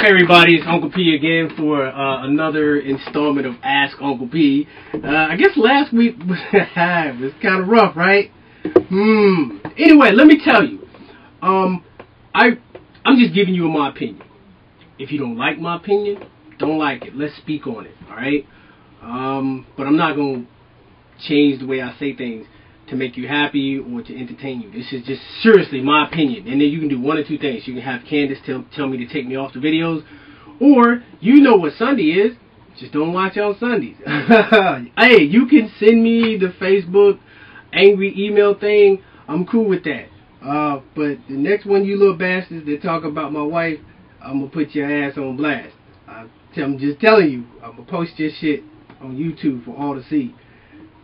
Hey everybody, it's Uncle P again for another installment of Ask Uncle P. I guess last week was kind of rough, right? Anyway, let me tell you. I'm just giving you my opinion. If you don't like my opinion, don't like it. Let's speak on it, alright? But I'm not going to change the way I say things to make you happy or to entertain you. This is just seriously my opinion. And then you can do one or two things. You can have Candace tell me to take me off the videos. Or, you know what Sunday is. Just don't watch on Sundays. Hey, you can send me the Facebook angry email thing. I'm cool with that. But the next one, you little bastards that talk about my wife, I'm going to put your ass on blast. I'm just telling you. I'm going to post your shit on YouTube for all to see.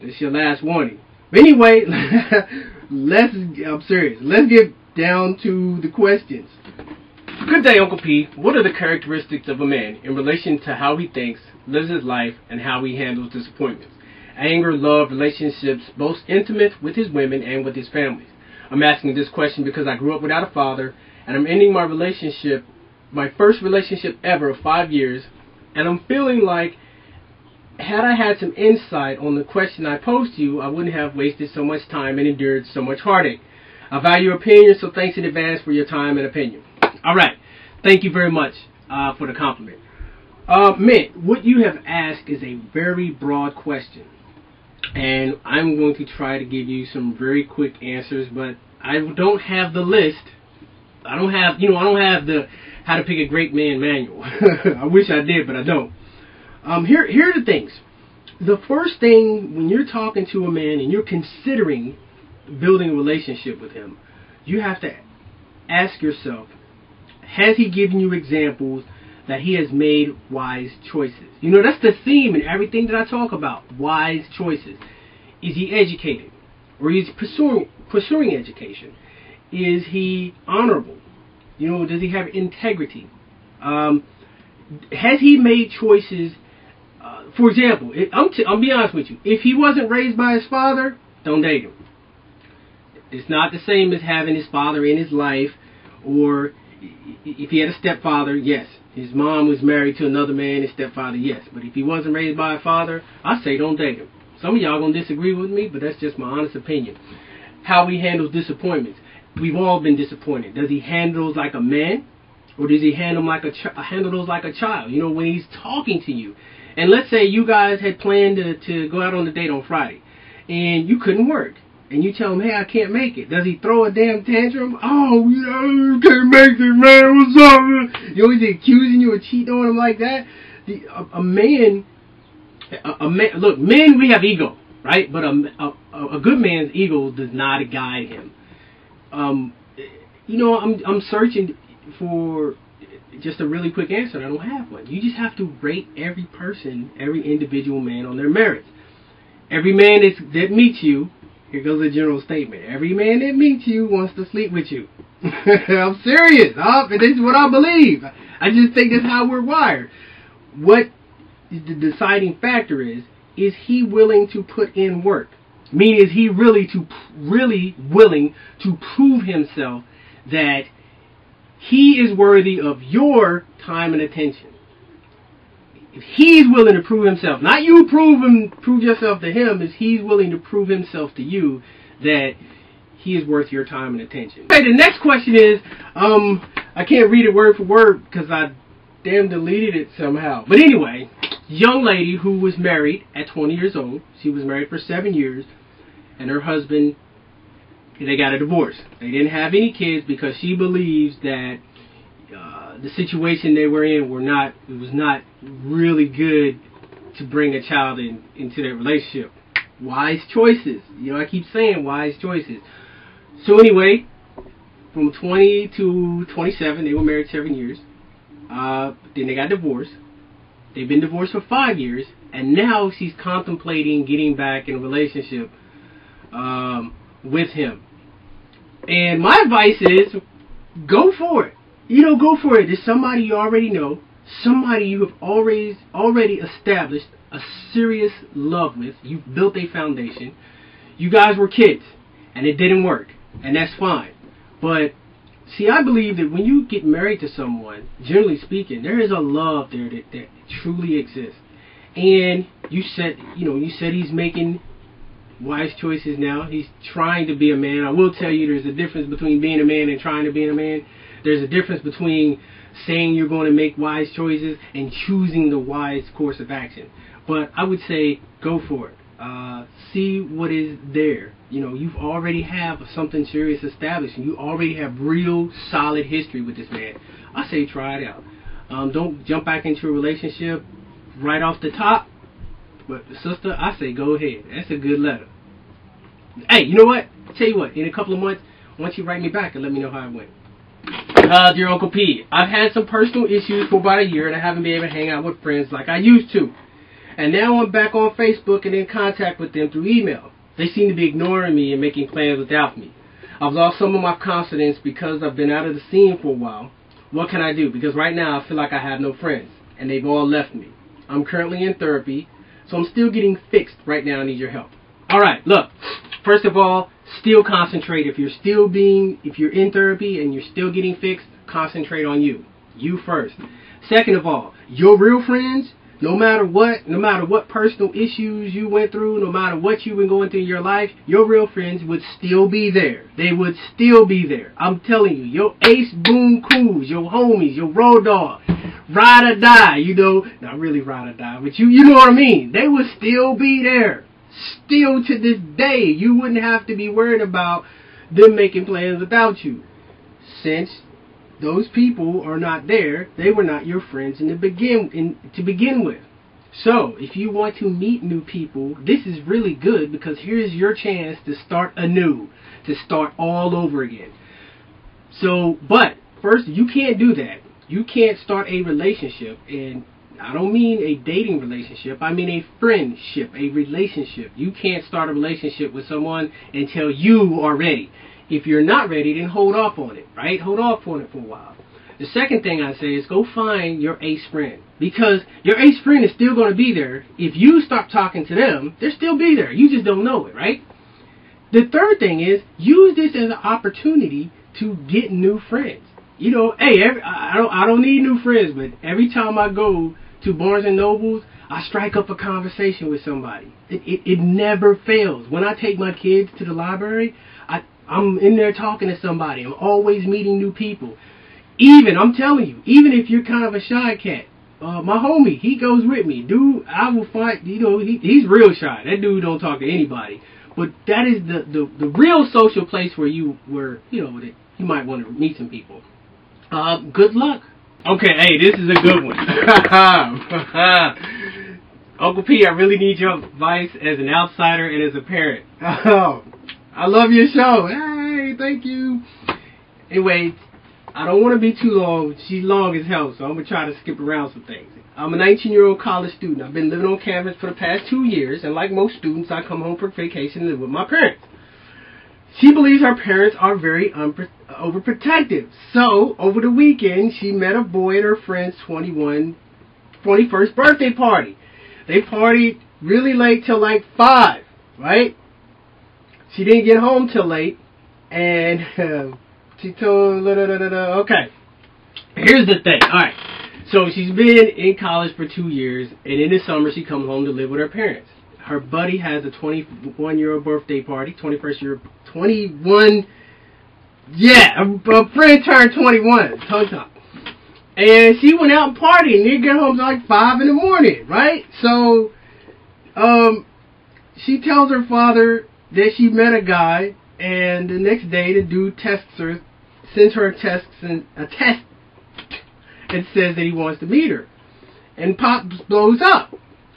That's your last warning. But anyway, I'm serious. Let's get down to the questions. Good day, Uncle P. What are the characteristics of a man in relation to how he thinks, lives his life, and how he handles disappointments? Anger, love, relationships, both intimate with his women and with his families. I'm asking this question because I grew up without a father, and I'm ending my relationship, my first relationship ever of 5 years, and I'm feeling like had I had some insight on the question I posed to you, I wouldn't have wasted so much time and endured so much heartache. I value your opinion, so thanks in advance for your time and opinion. Alright, thank you very much for the compliment. Man, what you have asked is a very broad question. And I'm going to try to give you some very quick answers, but I don't have the list. I don't have the how to pick a great man manual. I wish I did, but I don't. Here are the things. The first thing, when you're talking to a man and you're considering building a relationship with him, you have to ask yourself, has he given you examples that he has made wise choices? You know, that's the theme in everything that I talk about, wise choices. Is he educated? Or is he pursuing education? Is he honorable? You know, does he have integrity? Has he made choices? For example, I'll be honest with you. If he wasn't raised by his father, don't date him. It's not the same as having his father in his life, or if he had a stepfather, yes. His mom was married to another man, his stepfather, yes. But if he wasn't raised by a father, I say don't date him. Some of y'all going to disagree with me, but that's just my honest opinion. How he handles disappointments. We've all been disappointed. Does he handle those like a man? Or does he handle those like a child? You know, when he's talking to you. And let's say you guys had planned to go out on a date on Friday. And you couldn't work. And you tell him, hey, I can't make it. Does he throw a damn tantrum? Oh, you can't make it, man. What's up, man? You always accusing you of cheating on him like that. A man, look, men, we have ego, right? But a good man's ego does not guide him. You know, I'm searching for just a really quick answer. I don't have one. You just have to rate every person, every individual man on their merits. Every man that meets you, here goes a general statement. Every man that meets you wants to sleep with you. I'm serious. This is what I believe. I just think that's how we're wired. What the deciding factor is he willing to put in work? Meaning, is he really willing to prove himself that he is worthy of your time and attention? If he's willing to prove himself, not you prove yourself to him, is he's willing to prove himself to you that he is worth your time and attention. Okay, the next question is, I can't read it word for word because I damn deleted it somehow. But anyway, young lady who was married at 20 years old. She was married for 7 years, and her husband, they got a divorce. They didn't have any kids because she believes that the situation they were in was not really good to bring a child into their relationship. Wise choices. You know, I keep saying wise choices. So anyway, from 20 to 27, they were married 7 years. Then they got divorced. They've been divorced for 5 years, and now she's contemplating getting back in a relationship with him. And my advice is, go for it. You know, go for it. There's somebody you already know, somebody you have already established a serious love with. You've built a foundation. You guys were kids, and it didn't work, and that's fine. But See, I believe that when you get married to someone, generally speaking, there is a love there that truly exists. And you said he's making wise choices now. He's trying to be a man. I will tell you, there's a difference between being a man and trying to be a man. There's a difference between saying you're going to make wise choices and choosing the wise course of action. But I would say go for it. See what is there. You've already have something serious established, and you already have real solid history with this man. I say try it out. Don't jump back into a relationship right off the top. But sister, I say go ahead. That's a good letter. Hey, you know what? Tell you what, in a couple of months, why don't you write me back and let me know how it went. Dear Uncle P, I've had some personal issues for about a year, and I haven't been able to hang out with friends like I used to. And now I'm back on Facebook and in contact with them through email. They seem to be ignoring me and making plans without me. I've lost some of my confidence because I've been out of the scene for a while. What can I do? Because right now I feel like I have no friends, and they've all left me. I'm currently in therapy, so I'm still getting fixed right now. I need your help. All right, look. First of all, still concentrate. If you're in therapy and you're still getting fixed, concentrate on you. You first. Second of all, your real friends, no matter what personal issues you went through, no matter what you've been going through in your life, your real friends would still be there. They would still be there. I'm telling you, your ace boom coos, your homies, your road dog, ride or die, not really ride or die, but you know what I mean. They would still be there. Still to this day, you wouldn't have to be worried about them making plans without you. Since those people are not there, they were not your friends to begin with. So, if you want to meet new people, this is really good, because here's your chance to start anew, to start all over again. So, but first, you can't do that. You can't start a relationship, and I don't mean a dating relationship, I mean a friendship, a relationship. You can't start a relationship with someone until you are ready. If you're not ready, then hold off on it, right? Hold off on it for a while. The second thing I say is go find your ace friend, because your ace friend is still going to be there. If you stop talking to them, they'll still be there. You just don't know it, right? The third thing is use this as an opportunity to get new friends. Hey, I don't need new friends, but every time I go to Barnes and Nobles, I strike up a conversation with somebody. It never fails. When I take my kids to the library, I'm in there talking to somebody. I'm always meeting new people. I'm telling you, even if you're kind of a shy cat, my homie, he goes with me. Dude, I will find, he's real shy. That dude don't talk to anybody. But that is the real social place where you might want to meet some people. Good luck. Okay, hey, this is a good one. Uncle P, I really need your advice as an outsider and as a parent. I love your show. Hey, thank you. Anyway, I don't want to be too long. She's long as hell, so I'm going to try to skip around some things. I'm a 19-year-old college student. I've been living on campus for the past 2 years, and like most students, I come home for vacation and live with my parents. She believes her parents are very overprotective. So, over the weekend, she met a boy at her friend's 21st birthday party. They partied really late till like 5, right? She didn't get home till late, and she told, okay, here's the thing. All right, so she's been in college for 2 years, and in the summer she comes home to live with her parents. Her buddy has a 21-year-old birthday party, 21, yeah, a friend turned 21, tongue-top. And she went out and partied, and they get home like 5 in the morning, right? So, she tells her father that she met a guy, and the next day the dude sends her a test and says that he wants to meet her. And Pop blows up.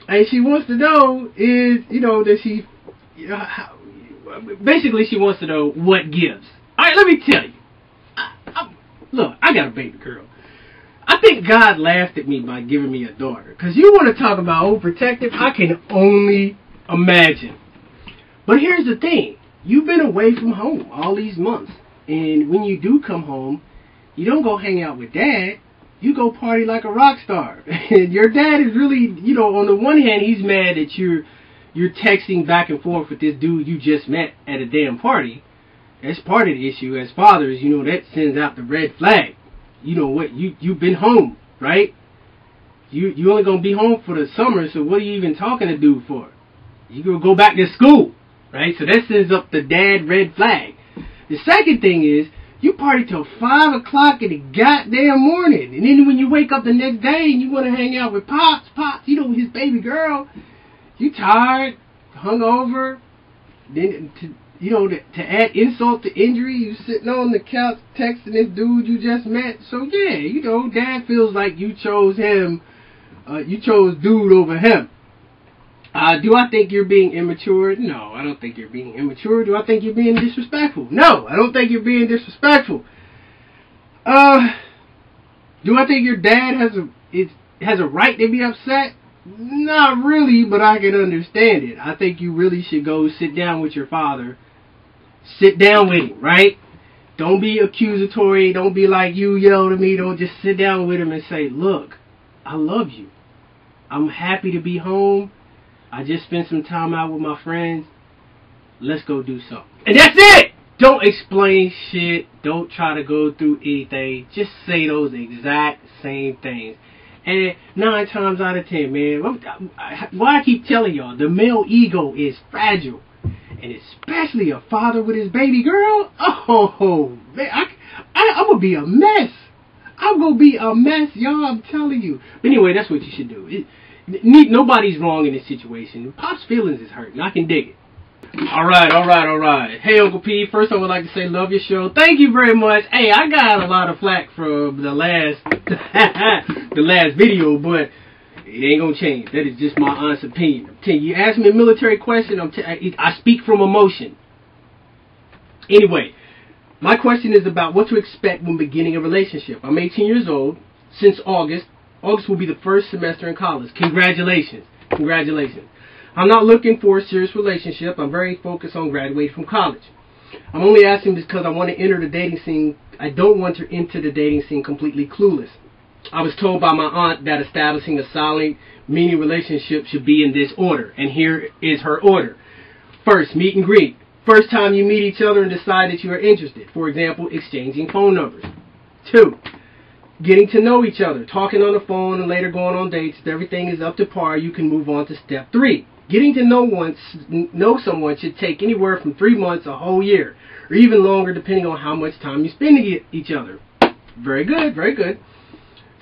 And she wants to know basically she wants to know what gives. Alright, let me tell you. Look, I got a baby girl. I think God laughed at me by giving me a daughter. Because you want to talk about overprotective, I can only imagine. But here's the thing. You've been away from home all these months. And when you do come home, you don't go hang out with Dad. You go party like a rock star. And your dad is really, on the one hand, he's mad that you're texting back and forth with this dude you just met at a damn party. That's part of the issue. As fathers, you know, that sends out the red flag. You know what? You've been home, right? You only gonna be home for the summer, so what are you even talking to dude for? You gonna go back to school, right? So that sends up the dad red flag. The second thing is, you party till 5 o'clock in the goddamn morning, and then when you wake up the next day and you want to hang out with Pops, you know, his baby girl, you tired, hungover, then to add insult to injury, you sitting on the couch texting this dude you just met. So yeah, you know, dad feels like you chose him, you chose dude over him. Do I think you're being immature? No, I don't think you're being immature. Do I think you're being disrespectful? No, I don't think you're being disrespectful. Do I think your dad has a right to be upset? Not really, but I can understand it. I think you really should go sit down with your father. Sit down with him, right? Don't be accusatory. Don't be like you yelled at me. Don't just sit down with him and say, look, I love you. I'm happy to be home. I just spent some time out with my friends. Let's go do something. And that's it! Don't explain shit. Don't try to go through anything. Just say those exact same things. And 9 times out of 10, man, why I keep telling y'all, the male ego is fragile. And especially a father with his baby girl. Oh, man, I'm going to be a mess. I'm going to be a mess, y'all, I'm telling you. But anyway, that's what you should do. Nobody's wrong in this situation. Pop's feelings is hurt, and I can dig it. Alright. Hey, Uncle P, first I would like to say love your show. Thank you very much. Hey, I got a lot of flack from the last video, but it ain't gonna change. That is just my honest opinion. You ask me a military question, I speak from emotion. Anyway, my question is about what to expect when beginning a relationship. I'm 18 years old. Since August will be the first semester in college. Congratulations. I'm not looking for a serious relationship. I'm very focused on graduating from college. I'm only asking because I want to enter the dating scene. I don't want to enter the dating scene completely clueless. I was told by my aunt that establishing a solid, meaning relationship should be in this order. And here is her order. First, meet and greet. First time you meet each other and decide that you are interested. For example, exchanging phone numbers. 2. Getting to know each other, talking on the phone and later going on dates. If everything is up to par, you can move on to step 3. Getting to know someone should take anywhere from 3 months, a whole year, or even longer depending on how much time you spend with each other. Very good.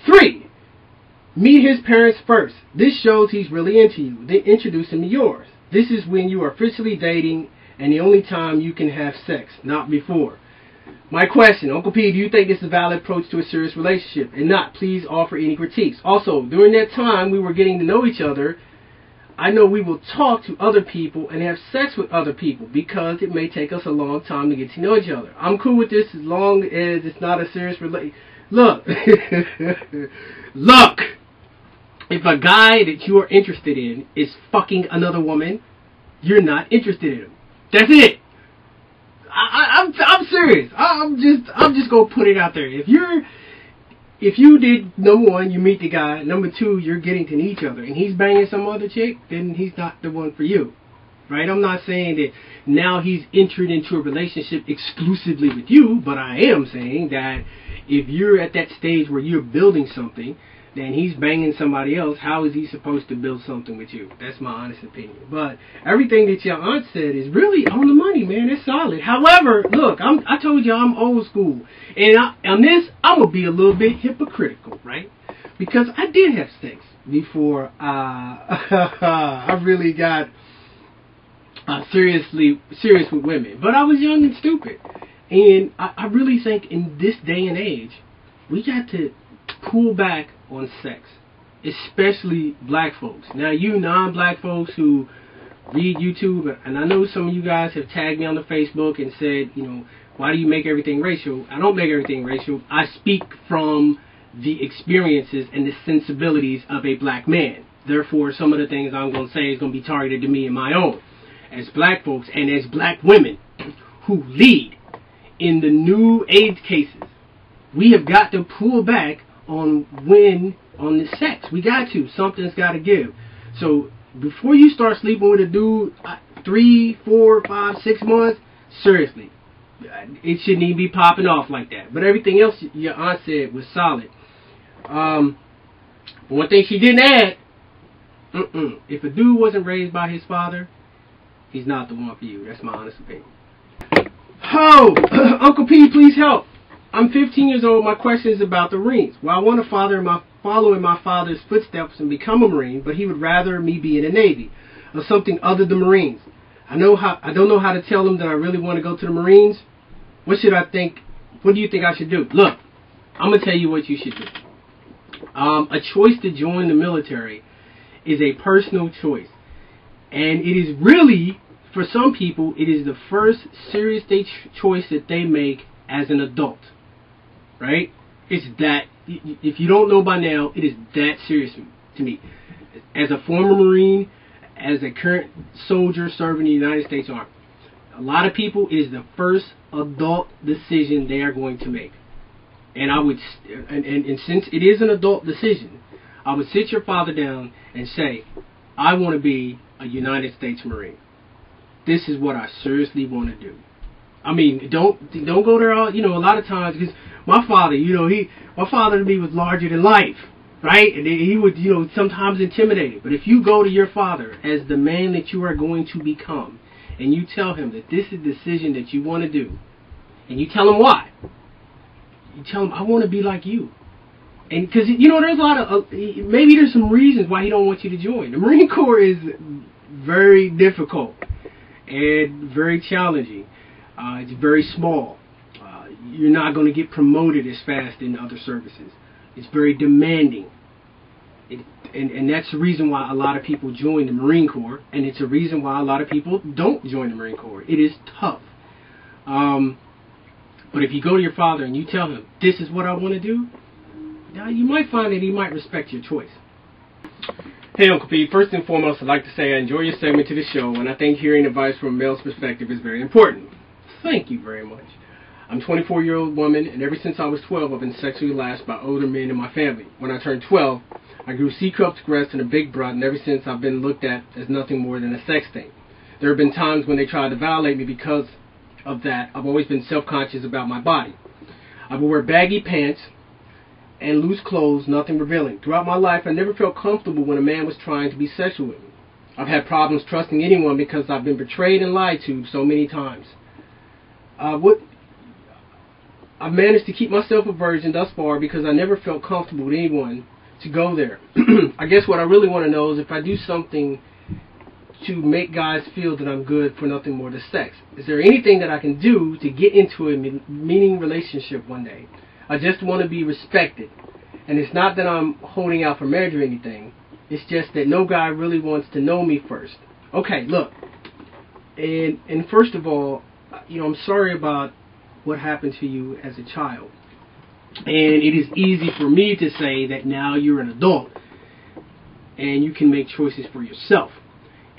3. Meet his parents first. This shows he's really into you. Then introduce him to yours. This is when you are officially dating and the only time you can have sex, not before. My question, Uncle P, do you think this is a valid approach to a serious relationship? And not, please offer any critiques. Also, during that time we were getting to know each other, I know we will talk to other people and have sex with other people because it may take us a long time to get to know each other. I'm cool with this as long as it's not a serious relationship. Look, look, if a guy that you are interested in is fucking another woman, you're not interested in him. That's it. I'm serious. I'm just gonna put it out there. If you did, number 1, you meet the guy. Number 2, you're getting to know each other, and he's banging some other chick, then he's not the one for you, right? I'm not saying that now he's entered into a relationship exclusively with you, but I am saying that if you're at that stage where you're building something, then he's banging somebody else. How is he supposed to build something with you? That's my honest opinion. But everything that your aunt said is really on the money, man. It's solid. However, look, I told you I'm old school. And on this, I'm going to be a little bit hypocritical, right? Because I did have sex before I really got serious with women. But I was young and stupid. And I really think in this day and age, we got to pull back on sex, especially black folks. Now, you non-black folks who read YouTube, and I know some of you guys have tagged me on the Facebook and said, you know, why do you make everything racial? I don't make everything racial. I speak from the experiences and the sensibilities of a black man. Therefore, some of the things I'm going to say is going to be targeted to me and my own. As black folks and as black women who lead in the new AIDS cases, we have got to pull back on the sex. We got to. Something's got to give. So before you start sleeping with a dude 3, 4, 5, 6 months, seriously, it shouldn't even be popping off like that. But everything else your aunt said was solid. One thing she didn't add, if a dude wasn't raised by his father, he's not the one for you. That's my honest opinion. Oh, Uncle P, please help. I'm 15 years old. My question is about the Marines. Well, I want to follow in my father's footsteps and become a Marine, but he would rather me be in the Navy or something other than Marines. I don't know how to tell him that I really want to go to the Marines. What should I think? What do you think I should do? Look, I'm going to tell you what you should do. A choice to join the military is a personal choice. And it is really, for some people, it is the first serious choice that they make as an adult. Right? It's that, if you don't know by now, it is that serious to me. As a former Marine, as a current soldier serving in the United States Army, a lot of people, it is the first adult decision they are going to make. And I would, and since it is an adult decision, I would sit your father down and say, I want to be a United States Marine. This is what I seriously want to do. I mean, don't go there all, a lot of times, because my father, my father to me was larger than life, right? And he would, sometimes intimidate. But if you go to your father as the man that you are going to become, and you tell him that this is the decision that you want to do, and you tell him why. You tell him, I want to be like you. And because, there's a lot of, maybe there's some reasons why he don't want you to join. The Marine Corps is very difficult and very challenging. It's very small. You're not going to get promoted as fast in other services. It's very demanding. And that's the reason why a lot of people join the Marine Corps. And it's a reason why a lot of people don't join the Marine Corps. It is tough. But if you go to your father and you tell him, this is what I want to do, you might find that he might respect your choice. Hey, Uncle P, first and foremost, I'd like to say I enjoy your segment to the show, and I think hearing advice from a male's perspective is very important. Thank you very much. I'm a 24-year-old woman, and ever since I was 12, I've been sexually harassed by older men in my family. When I turned 12, I grew C-cups, breasts, and a big butt, and ever since I've been looked at as nothing more than a sex thing. There have been times when they tried to violate me because of that. I've always been self-conscious about my body. I would wear baggy pants and loose clothes, nothing revealing. Throughout my life, I never felt comfortable when a man was trying to be sexual with me. I've had problems trusting anyone because I've been betrayed and lied to so many times. I've managed to keep myself a virgin thus far because I never felt comfortable with anyone to go there. I guess what I really want to know is if I do something to make guys feel that I'm good for nothing more than sex. Is there anything that I can do to get into a meaning relationship one day? I just want to be respected. And it's not that I'm holding out for marriage or anything. It's just that no guy really wants to know me first. Okay, look. And first of all, I'm sorry about what happened to you as a child. And it is easy for me to say that now you're an adult and you can make choices for yourself.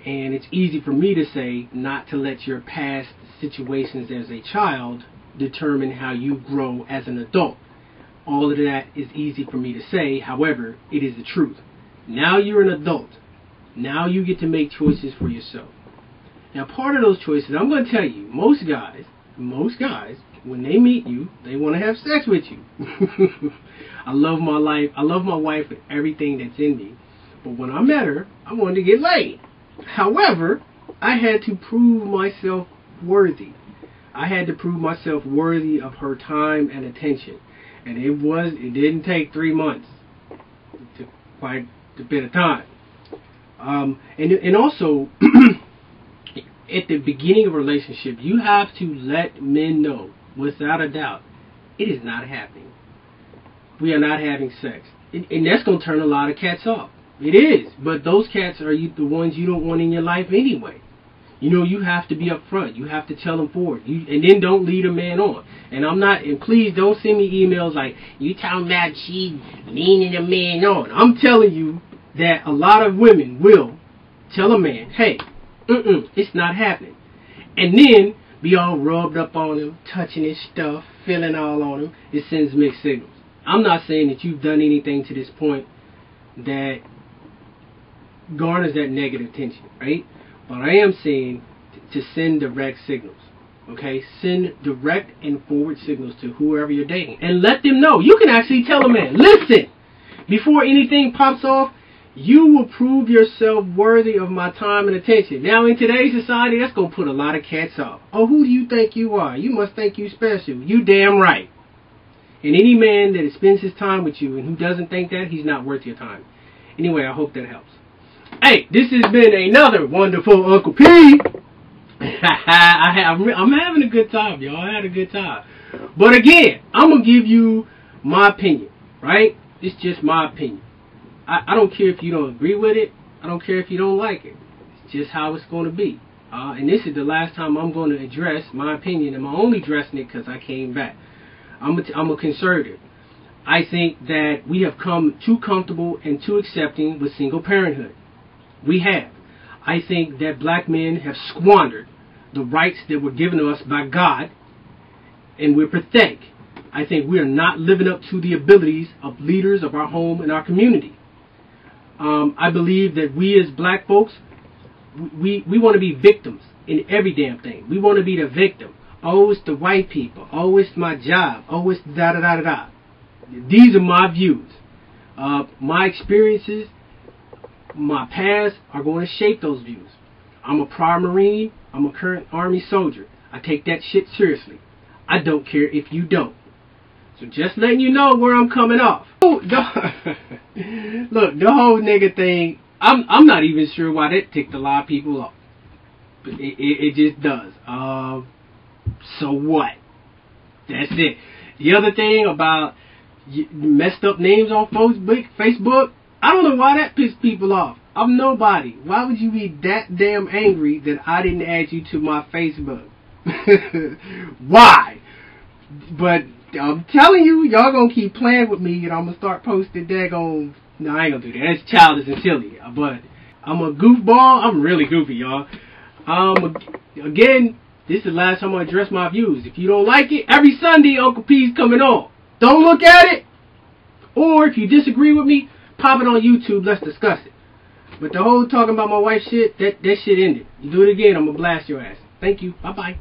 And it's easy for me to say not to let your past situations as a child determine how you grow as an adult. All of that is easy for me to say. However, it is the truth. Now you're an adult. Now you get to make choices for yourself. Now, part of those choices, I'm going to tell you, most guys, when they meet you, they want to have sex with you. I love my life. I love my wife with everything that's in me. But when I met her, I wanted to get laid. However, I had to prove myself worthy. I had to prove myself worthy of her time and attention. And it didn't take 3 months. It took quite a bit of time. And also, at the beginning of a relationship, you have to let men know, without a doubt, it is not happening. We are not having sex. And that's going to turn a lot of cats off. It is. But those cats are the ones you don't want in your life anyway. You have to be upfront. You have to tell them forward. And then don't lead a man on. And please don't send me emails like, you talking about she leading a man on. I'm telling you that a lot of women will tell a man, hey, it's not happening. And then be all rubbed up on him, touching his stuff, feeling all on him. It sends mixed signals. I'm not saying that you've done anything to this point that garners that negative tension, right? But I am saying to send direct signals. Okay, send direct and forward signals to whoever you're dating and let them know. You can actually tell a man, listen, before anything pops off, you will prove yourself worthy of my time and attention. Now, in today's society, that's going to put a lot of cats off. Oh, who do you think you are? You must think you special. You damn right. And any man that spends his time with you and who doesn't think that, he's not worth your time. Anyway, I hope that helps. Hey, this has been another wonderful Uncle P. I'm having a good time, y'all. I had a good time. But again, I'm going to give you my opinion, right? It's just my opinion. I don't care if you don't agree with it. I don't care if you don't like it. It's just how it's going to be. And this is the last time I'm going to address my opinion, and I'm only addressing it because I came back. I'm a conservative. I think that we have come too comfortable and too accepting with single parenthood. We have. I think that black men have squandered the rights that were given to us by God, and we're pathetic. I think we are not living up to the abilities of leaders of our home and our community. I believe that we as black folks, we want to be victims in every damn thing. We want to be the victim. Oh, it's the white people. Oh, it's my job. Oh, it's da-da-da-da-da. These are my views. My experiences, my past are going to shape those views. I'm a prior Marine. I'm a current Army soldier. I take that shit seriously. I don't care if you don't. So just letting you know where I'm coming off. Look, the whole nigga thing, I'm not even sure why that ticked a lot of people off. But it just does. So what? That's it. The other thing about messed up names on Facebook, I don't know why that pissed people off. I'm nobody. Why would you be that damn angry that I didn't add you to my Facebook? Why? But I'm telling you, y'all gonna keep playing with me, and I'm gonna start posting daggone. No, I ain't gonna do that. That's childish and silly. But I'm a goofball. I'm really goofy, y'all. Again, this is the last time I'm gonna address my views. If you don't like it, every Sunday Uncle P's coming on. Don't look at it. Or if you disagree with me, pop it on YouTube. Let's discuss it. But the whole talking about my wife shit, that shit ended. You do it again, I'm gonna blast your ass. Thank you. Bye bye.